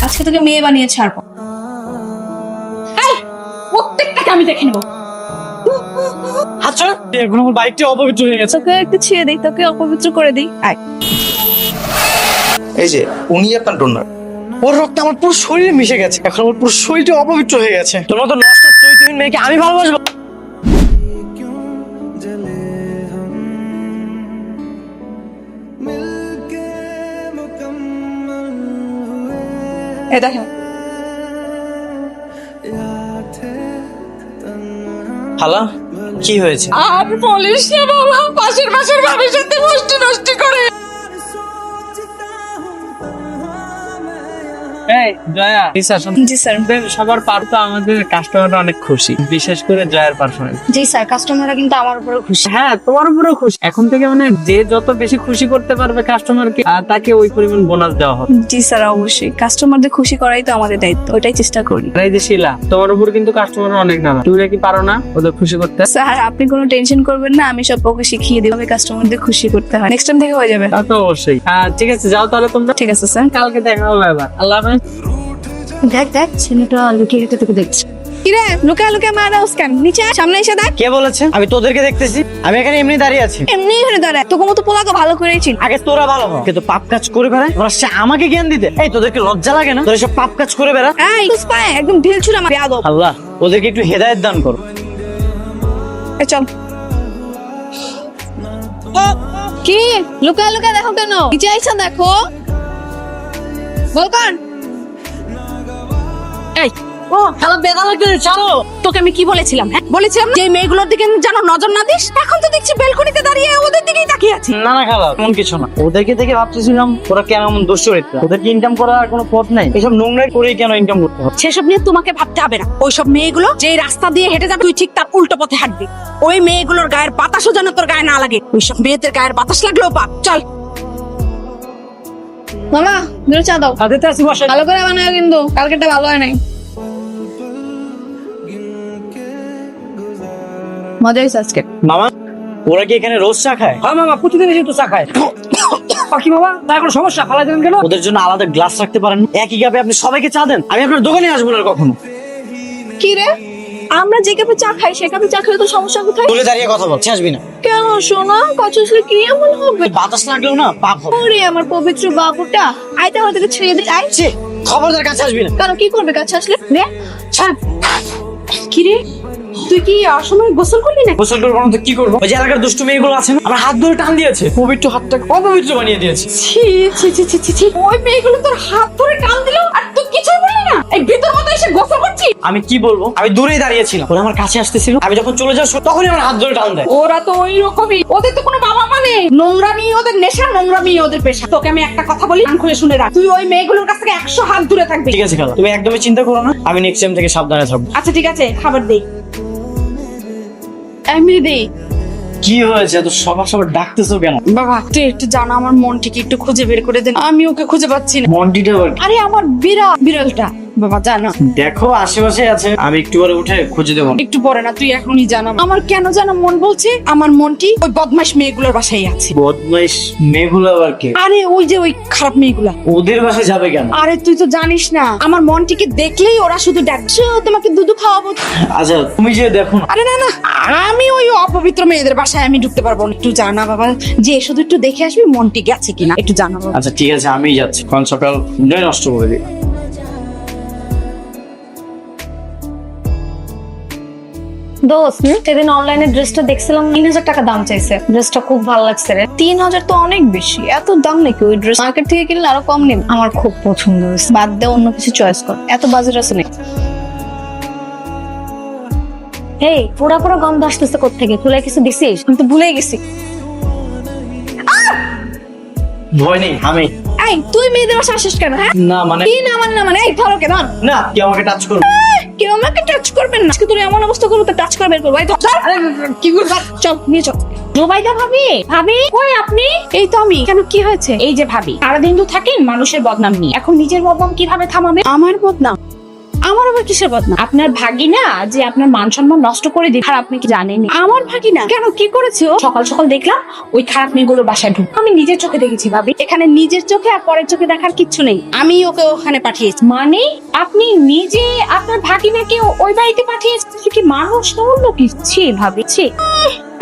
আজকে তোকে মেয়ে বানিয়ে ছাড়বো। প্রত্যেকটাকে আমি দেখে নেবো। আচ্ছা এখন আমার বাইকটা অপবিত্র হয়ে গেছে। তোকে একটু ছিঁড়ে দিই, তোকে অপবিত্র করে দিই। এই যে উনি আপনার ডোনার, ওর রক্ত আমার পুরো শরীরে মিশে গেছে, এখন আমার পুরো শরীরটা অপবিত্র হয়ে গেছে। তোর মতো নষ্ট চরিত্রহীন মেয়েকে আমি ভালোবাসবো? এই দেখেন, হ্যালো, কি হয়েছে? আর বলিস না বাবা, পাশের ভাবির সাথে নষ্টি করে। এই জয়া, জি স্যার। সবার পার তো আমাদের কাস্টমাররা অনেক খুশি, বিশেষ করে জয়ার পারফরমেন্স। জি স্যার, কাস্টমাররা কিন্তু আমার উপরে খুশি। হ্যাঁ, তোমার উপরেও খুশি। এখন থেকে মানে যে যত বেশি খুশি করতে পারবে কাস্টমারকে, তাকে ওই পরিমাণ বোনাস দেওয়া হবে। জি স্যার, অবশ্যই কাস্টমারদের খুশি করাই তো আমাদের দায়িত্ব, ওটাই চেষ্টা করি। আর এই যে শিলা, তোমার উপর কিন্তু কাস্টমার অনেক নানা, তুমি কি পারো না ওদের খুশি করতে? স্যার আপনি কোনো টেনশন করবেন না, আমি সব ওকে শিখিয়ে দেবো কাস্টমারদের খুশি করতে হয়। নেক্সট টাইম থেকে হয়ে যাবে। তা তো অবশ্যই। ঠিক আছে, যাও তাহলে তোমরা। ঠিক আছে স্যার। কালকে দেখা হবে আবার। আল্লাহ হাফেজ। দেখ ছেলেটা লুকিয়ে রেখে তোকে দেখছে। কিরে লুকা মারা কেন? নিচে আয়, সামনে এসে দেখ। কে বলেছে আমি তোদেরকে দেখতেছি? আমি এখানে এমনি দাঁড়িয়ে আছি। এমনি ধরে দাঁড়ায়, তোকে মতো পোলাকে ভালো করেই চিন। আগে তোরা ভালো হ, কিন্তু পাপ কাজ করে বেড়ায়, ওরা সে আমাকে জ্ঞান দিতে। এই তোদেরকে লজ্জা লাগে না? তোরা সব পাপ কাজ করে বেড়া। এই পুষ্পায় একদম ঢিল ছুড়া মার বেয়াদব। আল্লাহ ওদেরকে একটু হেদায়েত দান করো। চল। কি লুকা দেখো কেন? নিচে আইসা দেখো। বল কোন? এই ও হ্যালো, বেদা লাগবে, চলো। তোকে আমি কি বলেছিলাম? হ্যাঁ বলেছিলাম যে মেয়েগুলোর দিকে যেন নজর না দিস। এখন তো দেখছি বেলকনিতে দাঁড়িয়ে ওদের দিকেই তাকিয়ে আছে। না না খালা, এমন কিছু না। ওদেরকে দেখে ভাবতেছিলাম ওরা কেন এমন দুশ্চরিত্র, ওদেরকে ইনকাম করার কোনো পথ নাই, এসব নোংরা করেই কেন ইনকাম করতে হবে? সেসব নিয়ে তোমাকে ভাবতে হবে না। ওইসব মেয়েগুলো যে রাস্তা দিয়ে হেঁটে যাবে, তুই ঠিক তার উল্টো পথে হাঁটবি। ওই মেয়েগুলোর গায়ের বাতাসও যেন তোর গায়ে না লাগে। ওইসব মেয়েদের গায়ের বাতাস লাগলেও পাপ। চল মামা দুটো চা দাও। হাতে আসি বসে। ভালো করে বানাও কিন্তু, কালকেটা ভালো হয় নাই। মজা হয়েছে আজকে। মামা ওরা কি এখানে রোজ চা খায়? হ্যাঁ মামা, প্রতিদিন এসে তো চা খায়। বাকি বাবা, তার কোনো সমস্যা? ফালাই দেবেন কেন? ওদের জন্য আলাদা গ্লাস রাখতে পারেন? একই কাপে আপনি সবাইকে চা দেন? আমি আপনার দোকানে আসবো না কখনো। কি রে, আমরা যে কাপে চা খাই সে কাপে চা খেলে তো সমস্যা কোথায়? তুলে দাঁড়িয়ে কথা বলছি, আসবি না। কেন শোনা কাছে কি এমন হবে? বাতাস লাগলেও না পাপ হবে। ওরে আমার পবিত্র বাবুটা, আইতে হয়তো ছেড়ে দিই। আই ছি, খবরদার কাছে আসবি না। কেন, কি করবে কাছে আসলে? রে কি রে, তুই কি অসময় গোসল করলি না? গোসল করবো না তো কি করবো? ওই যে এলাকার দুষ্টু মেয়েগুলো আছে না, আমার হাত ধরে টান দিয়েছে, পবিত্র হাতটাকে অপবিত্র বানিয়ে দিয়েছে। ছি ছি ছি ছি ছি ছি। ওই মেয়েগুলো তোর হাত ধরে টান দিল আর তুই কিছু বললি না? এই ভিতর মতো এসে গোসল করছিস? আমি কি বলবো, আমি দূরেই দাঁড়িয়েছিলাম, ওরা আমার কাছে আসতেছিল, আমি যখন চলে যাওয়ার তখনই আমার হাত ধরে টান দেয়। ওরা তো ওই রকমই, ওদের তো কোনো বাবা মানে নোংরামি ওদের নেশা, নোংরামি ওদের পেশা। তোকে আমি একটা কথা বলি, কান খুলে শুনে রাখ, তুই ওই মেয়েগুলোর কাছ থেকে 100 হাত দূরে থাকবি। ঠিক আছে খালা, তুমি একদমই চিন্তা করো না, আমি নেক্সট টাইম থেকে সাবধানে থাকবো। আচ্ছা ঠিক আছে, খাবার দে। আমি দেই। কি হয়েছে এত সবার ডাকতেছো কেন? বাবা তুই একটু জানা, আমার মনটিকে একটু খুঁজে বের করে দেন, আমি ওকে খুঁজে পাচ্ছি না। মন্টিটা আবার কি? আরে আমার বিড়ালটা বাবা জানা। দেখো আশেপাশে আছে, আমি একটু পরে উঠে খুঁজে দেবো। একটু পরে না, তুই এখনই জানা। আমার কেন জানা মন বলছে আমার মনটি ওই বদমাশ মেয়েগুলোর বাসায় আছে। বদমাইশ মেয়েগুলো আবার কে? আরে ওই যে ওই খারাপ মেয়েগুলা। ওদের বাসায় যাবে কেন? আরে তুই তো জানিস না, আমার মনটিকে দেখলেই ওরা শুধু ডাকছে তোমাকে দুধু খাওয়াবো। আচ্ছা তুমি যে দেখো না। আরে না না, আমি ওই অপবিত্র মেয়েদের বাসায় আমি ঢুকতে পারবো না। একটু জানা বাবা, যে শুধু একটু দেখে আসবি মনটি গেছে কিনা, একটু জানা বাবা। আচ্ছা ঠিক আছে, আমিই যাচ্ছি, কারণ সকাল নষ্ট করে দিই। দোস্ত সেদিন অনলাইনে ড্রেসটা দেখছিলাম, 3000 টাকা দাম চাইছে। ড্রেসটা খুব ভালো লাগছে রে। 3000 তো অনেক বেশি, এত দাম নাকি? ওই ড্রেস মার্কেট থেকে কিনলে আরো কম নেবে। আমার খুব পছন্দ হয়েছে। বাদ দে, অন্য কিছু চয়েস কর, এত বাজেট আছে নাকি? এই পোড়া গন্ধ আসতেছে কোত্থেকে? চুলায় কিছু দিছিস? আমি তো ভুলে গেছি। ভয় নেই, আমি। এই তুই মেয়েদের বাসায় আসিস কেন? হ্যাঁ না মানে কি না মানে? না মানে এই ধরো কেন? না, কেউ আমাকে টাচ করবে। কেউ আমাকে টাচ করবেন না। আজকে তোর এমন অবস্থা করবো তো টাচ করে বের করবো। এই তো কি করবো? চল নিয়ে চল। জোবাইদা ভাবি, কই আপনি? এই তো আমি। কেন, কি হয়েছে? এই যে ভাবি, সারাদিন তো থাকেন মানুষের বদনাম নিয়ে, এখন নিজের বদনাম কিভাবে থামাবে? আমার বদনাম? আমার আবার কিসের বদনাম? আপনার ভাগিনা যে আপনার মান সম্মান নষ্ট করে দিন, আর আপনি কি জানেন? আমার ভাগিনা কেন, কি করেছে ও? সকাল সকাল দেখলাম ওই খারাপ মেয়েগুলোর বাসায় ঢুক, আমি নিজের চোখে দেখেছি ভাবি। এখানে নিজের চোখে আর পরের চোখে দেখার কিচ্ছু নেই, আমি ওকে ওখানে পাঠিয়েছি। মানে আপনি নিজে আপনার ভাগিনাকে ওই বাড়িতে পাঠিয়েছেন? কি মানুষ না অন্য কিছু ভাবিছি?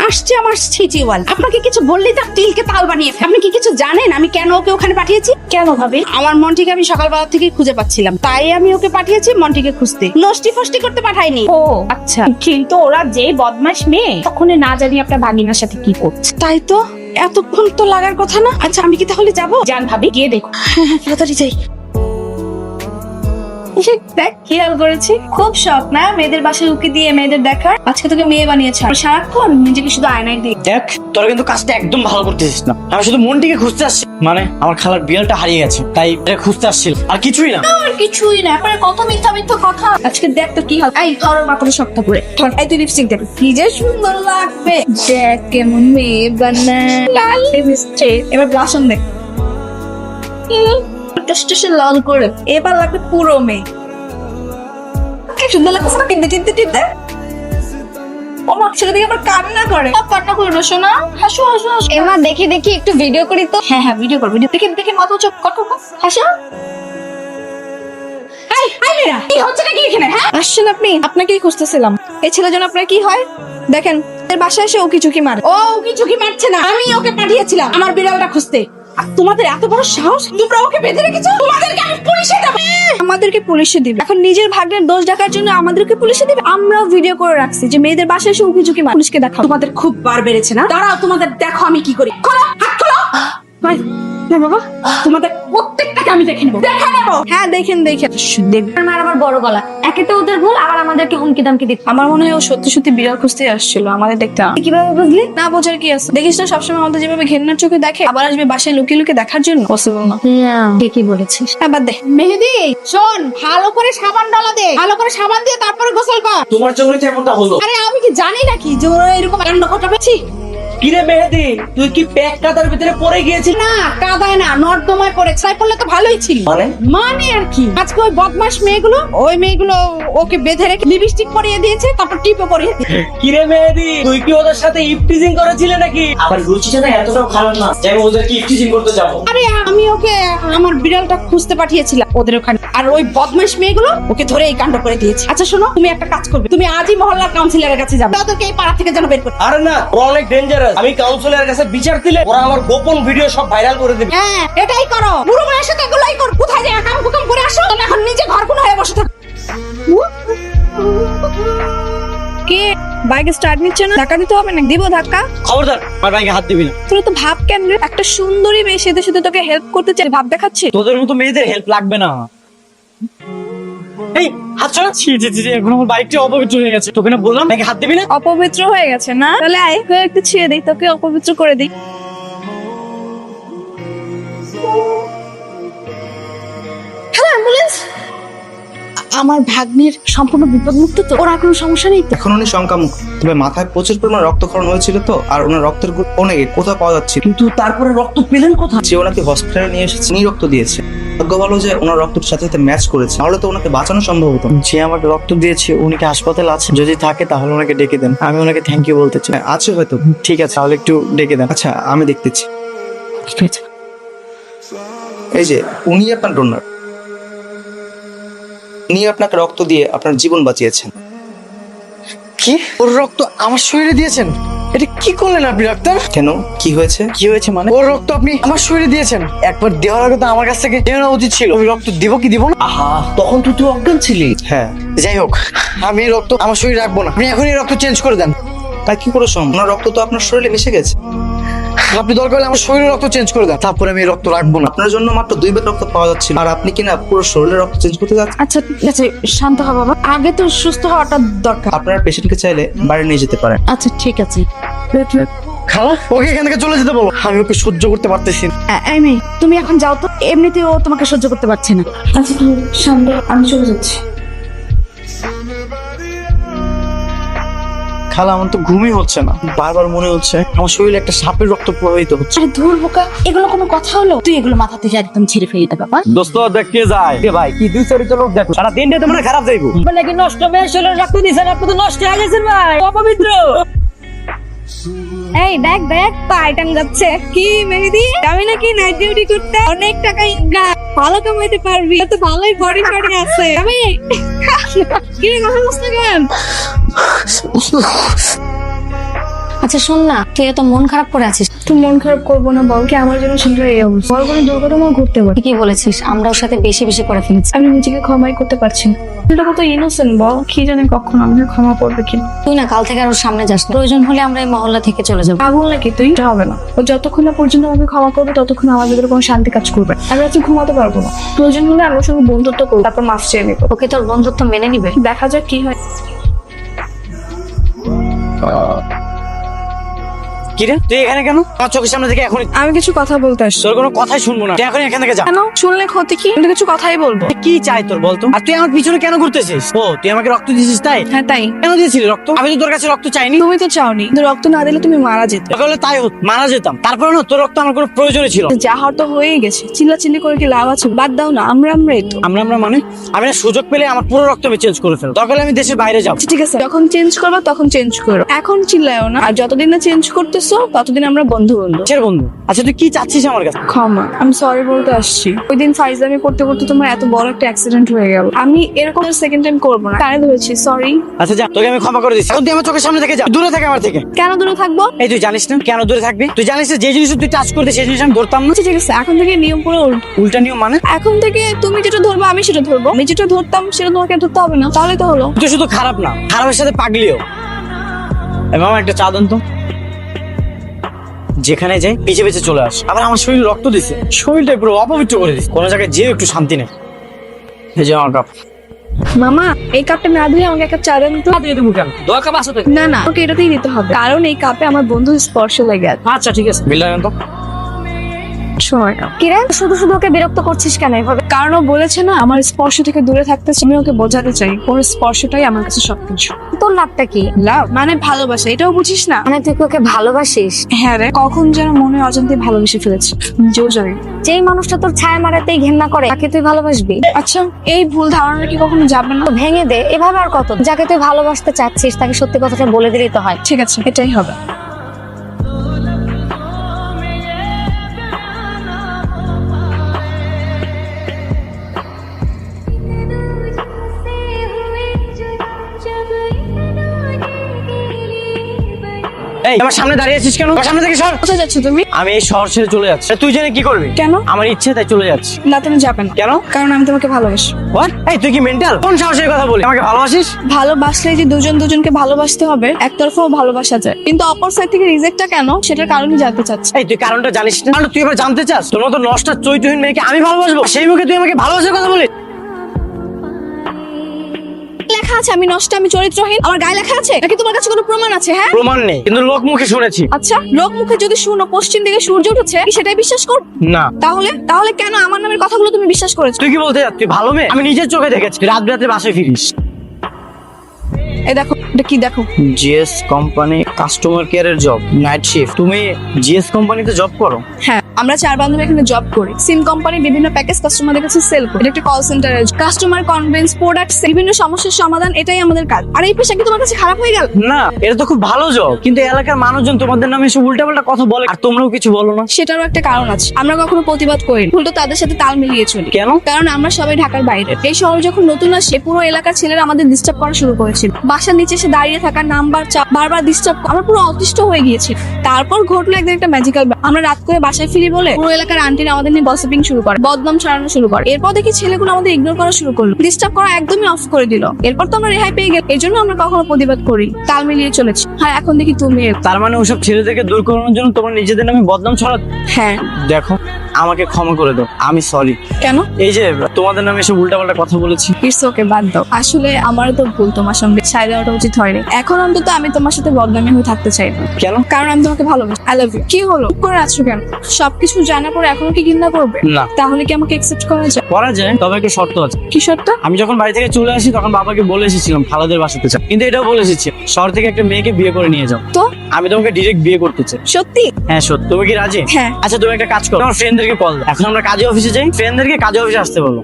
আসছে আমার ছিচিওয়াল, আপনাকে কিছু বললেই তার তিলকে তাল বানিয়ে ফেলে। আপনি কি কিছু জানেন আমি কেন ওকে ওখানে পাঠিয়েছি? কেন ভাবি? আমার মন্টিকে আমি সকালবেলা থেকে খুঁজে পাচ্ছিলাম, তাই আমি ওকে পাঠিয়েছি মন্টিকে খুঁজতে, নষ্টি ফষ্টি করতে পাঠাইনি। ও আচ্ছা, কিন্তু ওরা যে বদমাশ মেয়ে, তখন না জানি আপনার ভাগিনার সাথে কি করছে। তাই তো, এতক্ষণ তো লাগার কথা না। আচ্ছা আমি কি তাহলে যাবো? জান ভাবি, গিয়ে দেখো। তাড়াতাড়ি যাই। দেখ খেয়াল করেছি, খুব শখ না মেয়েদের বাসায় উকি দিয়ে মেয়েদের দেখার। আজকে তোকে মেয়ে বানিয়েছে, আর সারাক্ষণ নিজেকে শুধু আয়নায় দেখ। দেখ, তোরা কিন্তু কাজটা একদম ভালো করতেছিস না। আমি শুধু মনটিকে খুঁজতে আসছি, মানে আমার খালার বিড়ালটা হারিয়ে গেছে, তাই এটা খুঁজতে আসছিল, আর কিছুই না। আর কিছুই না, পরে কত মিথ্যা মিথ্যা কথা। আজকে দেখ তো কি হবে। এই ধর মাথাটা শক্ত করে ধর। এই তুই লিপস্টিক দেখ, কি যে সুন্দর লাগবে। দেখ কেমন মেয়ে বানায়, লাল লিপস্টিক। এবার ব্লাশন দেখ, স্টেশন লাল করে। এবার লাগবে পুরো মেয়ে। কি সুন্দর লাগছে না? টিপতে টিপতে টিপতে ও মা, ছেলে দিকে আবার কান্না করে। কান্না করে না শোনা, হাসো হাসো হাসো। এমা দেখি দেখি একটু ভিডিও করি তো। হ্যাঁ হ্যাঁ ভিডিও কর, ভিডিও দেখি দেখি মাথা চোখ কর কর হাসো। এই মেয়েরা, কি হচ্ছে নাকি এখানে? হ্যাঁ, আসছেন আপনি? আপনাকেই খুঁজতেছিলাম। এই ছেলের জন্য আপনার কি হয় দেখেন, এর বাসায় এসে উকি চুকি মারে। ও কিছু কি মারছে না, আমি ওকে পাঠিয়েছিলাম আমার বিড়ালটা খুঁজতে। আর তোমাদের এত বড় সাহস, তোমরা ওকে বেঁধে রেখেছো? তোমাদেরকে আমি পুলিশে দেব। আমাদেরকে পুলিশে দিবে এখন, নিজের ভাগ্নের দোষ ঢাকার জন্য আমাদেরকে পুলিশে দিবে। আমরাও ভিডিও করে রাখছি যে মেয়েদের বাসায় এসে উকি ঝুঁকি মারে, পুলিশকে দেখাবো। তোমাদের খুব বার বেড়েছে না? দাঁড়াও, তোমাদের দেখো আমি কি করি। খোলো, হাত খোলো। ভাই, না বাবা, তোমাদের প্রত্যেকটাকে আমি দেখে নেবো, দেখে নেবো। হ্যাঁ দেখেন দেখেন দেখবেন। মার আবার বড় গলা, একে তো ওদের ভুল, আবার আমাদেরকে হুমকি দামকি দিচ্ছে। আমার মনে হয় ও সত্যি সত্যি বিড়াল খুঁজতে আসছিল আমাদের দেখতে। কিভাবে বুঝলি? না বোঝার কি আছে, দেখিস না সবসময় আমাদের যেভাবে ঘেন্নার চোখে দেখে, আবার আসবে বাসায় লুকিয়ে লুকিয়ে দেখার জন্য। পসিবল না। ঠিকই বলেছিস। হ্যাঁ বাদ দে। মেহেদি শোন, ভালো করে সাবান ডালা দে, ভালো করে সাবান দিয়ে তারপরে গোসল কর। তোমার জন্যই তো এমনটা হলো। আরে আমি কি জানি নাকি যে ওরা এরকম কাণ্ড ঘটাবেছি? কিরে মেহেদি, তুই কি প্যাক কাদার ভিতরে পড়ে গিয়েছিস? না, কাদায় না, নর্দমায় পড়ে। ছাই পড়লে তো ভালোই ছিল। মানে আর কি, আজকে ওই বদমাশ মেয়েগুলো, ওই মেয়েগুলো ওকে বেঁধে রেখে লিপস্টিক পরিয়ে দিয়েছে, তারপর টিপও পরিয়ে দিয়েছে। কিরে মেহেদি, তুই কি ওদের সাথে ইফটিজিং করেছিলে নাকি? আমার রুচিটা না এতটাও খারাপ না যে আমি ওদেরকে ইফটিজিং করতে যাবো। আরে আমি ওকে আমার বিড়ালটা খুঁজতে পাঠিয়েছিলাম ওদের ওখানে, আর ওই বদমাশ মেয়েগুলো ওকে ধরে এই কাণ্ড করে দিয়েছে। আচ্ছা শোনো, তুমি একটা কাজ করবে, তুমি আজই মহল্লার কাউন্সিলরের কাছে যাবে, ওদেরকে এই পাড়া থেকে যেন বের করে। আরে না, ওরা অনেক ডেঞ্জারাস। আমি কাউন্সিলরের কাছে বিচার দিলে ওরা আমার গোপন ভিডিও সব ভাইরাল করে দেবে। হ্যাঁ এটাই করো, বুড়ো বয়সে তো এগুলাই কর। কোথায় যায় কাম কুকাম করে আসো, তুমি এখন নিজে ঘর কোনো হয়ে বসে থাকো। কে বাইকে স্টার্ট নিচ্ছে না? ধাক্কা দিতে হবে না? দিব ধাক্কা। খবরদার, আমার বাইকে হাত দিবি না। তোর তো ভাব কেন রে? একটা সুন্দরী মেয়ে সেতে সেতে তোকে হেল্প করতে চাই, ভাব দেখাচ্ছি। তোদের মতো মেয়েদের হেল্প লাগবে না। এই হাত ছড়া। ছি ছি ছি, এখন আমার বাইকটা অপবিত্র হয়ে গেছে। তোকে না বললাম বাইকে হাত দিবি না। অপবিত্র হয়ে গেছে না? তাহলে আয় তোকে একটু ছিঁড়ে দিই, তোকে অপবিত্র করে দিই। Hello ambulance. আমার ভাগ্নের সম্পূর্ণ বিপদমুক্ত তো? ওর আর কোনো সমস্যা নেই তো? এখন উনি শঙ্কামুক্ত, তবে মাথায় প্রচুর পরিমাণ রক্তক্ষরণ হয়েছিল তো, আর ওনার রক্তের গ্রুপ অনেক কোথাও পাওয়া যাচ্ছে, কিন্তু তারপরে রক্ত পেলেন কোথায়? যে ওনাকে হসপিটালে নিয়ে এসেছে, উনি রক্ত দিয়েছে। ভাগ্য ভালো যে ওনার রক্তটার সাথে সাথে ম্যাচ করেছে, নাহলে তো ওনাকে বাঁচানো সম্ভব হতো না। যে আমাকে রক্ত দিয়েছে উনি কি হাসপাতালে আছে? যদি থাকে তাহলে ওনাকে ডেকে দেন, আমি ওনাকে থ্যাংক ইউ বলতে চাই। আছে হয়তো। ঠিক আছে, তাহলে একটু ডেকে দেন। আচ্ছা আমি দেখতেছি। ঠিক আছে। এই যে উনি আপনার ডোনার, উনি আপনাকে রক্ত দিয়ে আপনার জীবন বাঁচিয়েছেন। কি? ওর রক্ত আমার শরীরে দিয়েছেন? এটা কি করলেন আপনি ডাক্তার? কেন, কি হয়েছে? কি হয়েছে মানে? ওর রক্ত আপনি আমার শরীরে দিয়েছেন? একবার দেওয়ার আগে তো আমার কাছ থেকে নেওয়া উচিত ছিল। আমি রক্ত দিব কি দিব না? আহা, তখন তো তুই অজ্ঞান ছিলি। হ্যাঁ, যাই হোক, আমি এই রক্ত আমার শরীরে রাখবো না। আপনি এখনই রক্ত চেঞ্জ করে দেন। তাই কি করে সম্ভব? ওনার রক্ত তো আপনার শরীরে মিশে গেছে। আপনি দরকার হলে আমার শরীরে রক্ত চেঞ্জ করে দেন, তারপরে আমি এই রক্ত রাখবো না। আপনার জন্য মাত্র 2 ব্যাগ রক্ত পাওয়া যাচ্ছিল, আর আপনি কিনা পুরো শরীরে রক্ত চেঞ্জ করতে যাচ্ছেন। আচ্ছা ঠিক আছে, শান্ত হ বাবা, আগে তো সুস্থ হওয়াটা দরকার। আপনার পেশেন্টকে চাইলে বাইরে নিয়ে যেতে পারেন। আচ্ছা ঠিক আছে। খালা, ওকে এখান থেকে চলে যেতে বলো। আমি ওকে সহ্য করতে পারতেছি না। এই মেয়ে, তুমি এখন যাও তো, এমনিতে ও তোমাকে সহ্য করতে পারছে না। আচ্ছা তুমি শান্ত, আমি চলে যাচ্ছি। খালা আমার তো ঘুমই হচ্ছে না, বারবার মনে হচ্ছে আমার শরীরে একটা সাপের রক্ত প্রবাহিত হচ্ছে। আরে ধুর বোকা, এগুলো কোনো কথা হলো? তুই এগুলো মাথা থেকে একদম ছেড়ে ফেলে দে বাবা। দোস্ত দেখ কে যায় কে ভাই, কি দুই চরিত্র লোক দেখো, সারা দিনটা তোমার খারাপ যাইবো বলে কি নষ্ট মেয়ে শরীর রক্ত দিছেন, আপনি তো নষ্ট হয়ে গেছেন ভাই, অপবিত্র। এই দেখ দেখ পাইটান যাচ্ছে কি মেহেদি, আমি নাকি নাইট ডিউটি করতে অনেক টাকা ভালো কামাইতে পারবি, তো ভালোই বডি টডি আছে। আমি কি রে কথা বলছ না কেন? আচ্ছা শোন না, তুই এত মন খারাপ করে আছিস। তুই মন খারাপ করবো না বল, কি আমার জন্য শুনলে এই অবস্থা? বড় কোনো দুর্ঘটনাও ঘটতে পারে। ঠিকই বলেছিস, আমরা ওর সাথে বেশি বেশি করে ফেলেছি। আমি নিজেকে ক্ষমাই করতে পারছি না। এটা কত ইনোসেন্ট বল, কি জানি কখন আমাকে ক্ষমা করবে কি। তুই না কাল থেকে আর ওর সামনে যাস না। প্রয়োজন হলে আমরা এই মহল্লা থেকে চলে যাবো। পাগল নাকি তুই? এটা হবে না। ও যতক্ষণ না পর্যন্ত আমাকে ক্ষমা করবে ততক্ষণ আমার ভিতরে কোনো শান্তি কাজ করবে। আমি আজকে ঘুমাতে পারবো না। প্রয়োজন হলে আমার সঙ্গে বন্ধুত্ব করবো, তারপর মাফ চেয়ে নিবো। ওকে তোর বন্ধুত্ব মেনে নিবে? দেখা যাক কি হয়। কি রে তুই এখানে কেন? আমার চোখের সামনে থেকে এখন আমি কিছু কথা বলতে আসছি। তোর কোনো কথাই শুনবো না, তুই এখন এখান থেকে যা। কেন? শুনলে ক্ষতি কি? আমি তো কিছু কথাই বলবো। কি চাই তোর বলতো? আর তুই আমার পিছনে কেন ঘুরতেছিস? ও তুই আমাকে রক্ত দিয়েছিস তাই? হ্যাঁ তাই। কেন দিয়েছিলি রক্ত? আমি তো তোর কাছে রক্ত চাইনি। তুমি তো চাওনি, কিন্তু রক্ত না দিলে তুমি মারা যেতে। তোকে বলে তাই হতো, মারা যেতাম। তারপরে না তোর রক্ত আমার কোনো প্রয়োজনই ছিল না। যা হওয়ার তো হয়েই গেছে, চিল্লাচিল্লি করে কি লাভ আছে? বাদ দাও না, আমরাই তো। আমরা মানে আমি না সুযোগ পেলে আমার পুরো রক্ত আমি চেঞ্জ করে ফেলবো, দরকার হলে আমি দেশের বাইরে যাবো। আচ্ছা, ঠিক আছে, যখন চেঞ্জ করবো তখন চেঞ্জ করো, এখন চিল্লায়ও না। আর যতদিন না চেঞ্জ করতেছো ততদিন আমরা বন্ধু বন্ধু। কিসের বন্ধু? আচ্ছা তুই কি চাচ্ছিস আমার কাছে? ক্ষমা, আমি সরি বলতে আসছি। ওই দিন ফাইজলামি করতে করতে তোমার এত বড় একটা অ্যাক্সিডেন্ট হয়ে গেল। আমি এরকম সেকেন্ড টাইম করবো না, কানে ধরেছি, সরি। আচ্ছা যা, তোকে আমি ক্ষমা করে দিচ্ছি। এখন তুই আমার চোখের সামনে থেকে যা, দূরে থাকে আমার থেকে। কেন দূরে থাকবো? এই তুই জানিস না কেন দূরে থাকবি? তুই জানিস না যে জিনিস তুই টাচ করতে সেই জিনিস আমি ধরতাম না। আচ্ছা ঠিক আছে, এখন থেকে নিয়ম পুরো উল্টো। উল্টা নিয়ম মানে? এখন থেকে তুমি যেটা ধরবো আমি সেটা ধরবো, আমি যেটা ধরতাম সেটা তোমাকে ধরতে হবে না, তাহলে তো হলো। তুই শুধু খারাপ না, খারাপের সাথে পাগলিও। এ মামা একটা চা দেন তো। যেখানে যাই পিছে পিছে চলে আস, আবার আমার শরীর রক্ত দিছে, শরীরটা পুরো অপবিত্র করে দিছে। কোনো জায়গায় যেও একটু শান্তি নেই। এই যে আমার কাপ। মামা এই কাপটা না দিয়ে আমাকে একটা চা দেন তো। দিয়ে দেবো কেন? দোয়া কাপ আসো তো। না না, ওকে এটাতেই দিতে হবে, কারণ এই কাপে আমার বন্ধুর স্পর্শ লেগে আছে। আচ্ছা ঠিক আছে। বিল দেন তো। সময় নাও। কিরে শুধু শুধু ওকে বিরক্ত করছিস কেন এভাবে? কারণ ও বলেছে না আমার স্পর্শ থেকে দূরে থাকতে, আমি ওকে বোঝাতে চাই ওর স্পর্শটাই আমার কাছে সবকিছু। তোর লাভটা কি? লাভ মানে ভালোবাসা, এটাও বুঝিস না? মানে তুই কি ওকে ভালোবাসিস? হ্যাঁ রে, কখন যেন মনে অজান্তে ভালোবেসে ফেলেছি, নিজেও জানি না। যেই মানুষটা তোর ছায়া মারাতেই ঘেন্না করে তাকে তুই ভালোবাসবি? আচ্ছা, এই ভুল ধারণা কি কখনো যাবে না? তো ভেঙে দে, এভাবে আর কত? যাকে তুই ভালোবাসতে চাচ্ছিস তাকে সত্যি কথাটা বলে দিলেই তো হয়। ঠিক আছে, এটাই হবে। এই আমার সামনে দাঁড়িয়ে আছিস কেন? আমার সামনে থেকে সর। কোথায় যাচ্ছ তুমি? আমি এই শহর ছেড়ে চলে যাচ্ছি। তুই জেনে কি করবি? কেন? আমার ইচ্ছে তাই চলে যাচ্ছি। না তুমি যাবে না। কেন? কারণ আমি তোমাকে ভালোবাসি। হোয়াট? এই তুই কি মেন্টাল? কোন সাহসের কথা বলি? আমাকে ভালোবাসিস? ভালোবাসলে যে দুজন দুজনকে ভালোবাসতে হবে, একতরফাও ভালোবাসা যায়, কিন্তু অপর সাইড থেকে রিজেক্টটা কেন সেটার কারণই জানতে চাচ্ছি। এই তুই কারণটা জানিস না? কারণ তুই এবার জানতে চাস? তোর মতো নষ্ট চৈতহীন মেয়েকে আমি ভালোবাসবো? সেই মুখে তুই আমাকে ভালোবাসার কথা বলিস? লেখা আছে আমি নষ্ট, আমি চরিত্রহীন, আমার গায়ে লেখা আছে নাকি? তোমার কাছে কোনো প্রমাণ আছে? হ্যাঁ প্রমাণ নেই, কিন্তু লোক মুখে শুনেছি। আচ্ছা, লোক মুখে যদি শুনো পশ্চিম দিকে সূর্য উঠেছে, কি সেটাই বিশ্বাস কর? না। তাহলে কেন আমার নামের কথাগুলো তুমি বিশ্বাস করেছো? তুই কি বলতে চাস? তুই ভালো মেয়ে? আমি নিজের চোখে দেখেছি রাত রাতে বাসায় ফিরিস। এই দেখো, এটা কি দেখো? জিএস কোম্পানি কাস্টমার কেয়ারের জব, নাইট শিফট। তুমি জিএস কোম্পানিতে জব করো? হ্যাঁ, আমরা 4 বান্ধবী এখানে জব করি। সিম কোম্পানি বিভিন্ন প্যাকেজ কাস্টমারদের কাছে সেল করে। এটা একটা কল সেন্টারের কাস্টমার কনভিন্স, প্রোডাক্ট, বিভিন্ন সমস্যার সমাধান, এটাই আমাদের কাজ। আর এই পেশা কি তোমার কাছে খারাপ হয়ে গেল? না, এটা তো খুব ভালো জব, কিন্তু এলাকার মানুষজন তোমাদের নামে এসব উল্টাপাল্টা কথা বলে আর তোমরাও কিছু বলো না। সেটারও একটা কারণ আছে, আমরা কখনো প্রতিবাদ করি না, উল্টো তাদের সাথে তাল মিলিয়ে চলি। কেন? কারণ আমরা সবাই ঢাকার বাইরে। এই শহরে যখন নতুন আসে, পুরো এলাকার ছেলেরা আমাদের ডিস্টার্ব করা শুরু করেছিল। বাসার নিচে এসে দাঁড়িয়ে থাকা, নাম্বার চাপ, বারবার ডিস্টার্ব, আমরা পুরো অতিষ্ঠ হয়ে গিয়েছি। তারপর ঘটলো একদিন একটা ম্যাজিক্যাল, আমরা রাত করে বাসায় ফিরি বলে পুরো এলাকার আন্টিরা আমাদের নিয়ে গসিপিং শুরু করে, বদনাম ছড়ানো শুরু করে। এরপর দেখি ছেলেগুলো আমাদের ইগনোর করা শুরু করলো, ডিস্টার্ব করা একদমই অফ করে দিল। এরপর তো আমরা রেহাই পেয়ে গেল, এই জন্য আমরা কখনো প্রতিবাদ করি, তাল মিলিয়ে চলেছি। হ্যাঁ, এখন দেখি তুমি। তার মানে ওসব ছেলেদেরকে দূর করানোর জন্য তোমরা নিজেদের নামে বদনাম ছড়াচ্ছ? হ্যাঁ, দেখো আমাকে ক্ষমা করে দাও, আমি সরি। কেন? এই যে তোমাদের নামে এসে উল্টাপাল্টা কথা বলেছি। ইটস ওকে, বাদ দাও। আসলে আমারও তো ভুল, তোমার সঙ্গে ছাই দেওয়াটা উচিত হয়নি। এখন অন্তত আমি তোমার সাথে বদনামি হয়ে থাকতে চাই না। কেন? কারণ আমি তোমাকে ভালোবাসি। I love you. কি হলো, চুপ করে আছো কেন? সবকিছু জানার পরে এখনো কি ঘৃণা করবে? না। তাহলে কি আমাকে একসেপ্ট করা যায়? করা যায়, তবে একটা শর্ত আছে। কি সত্য? আমি যখন বাড়ি থেকে চলে আসি তখন বাবাকে বলে এসেছিলাম খালাদের বাসাতে চাই, কিন্তু এটাও বলে এসেছি শহর থেকে একটা মেয়েকে বিয়ে করে নিয়ে যাও। তো আমি তোমাকে ডিরেক্ট বিয়ে করতে চাই। সত্যি? হ্যাঁ সত্যি। তুমি কি রাজি? হ্যাঁ। আচ্ছা তুমি একটা কাজ করো, আমার ফ্রেন্ডদেরকে কল দাও। এখন আমরা কাজে অফিসে যাই, ফ্রেন্ডদেরকে কাজে অফিসে আসতে বলবো।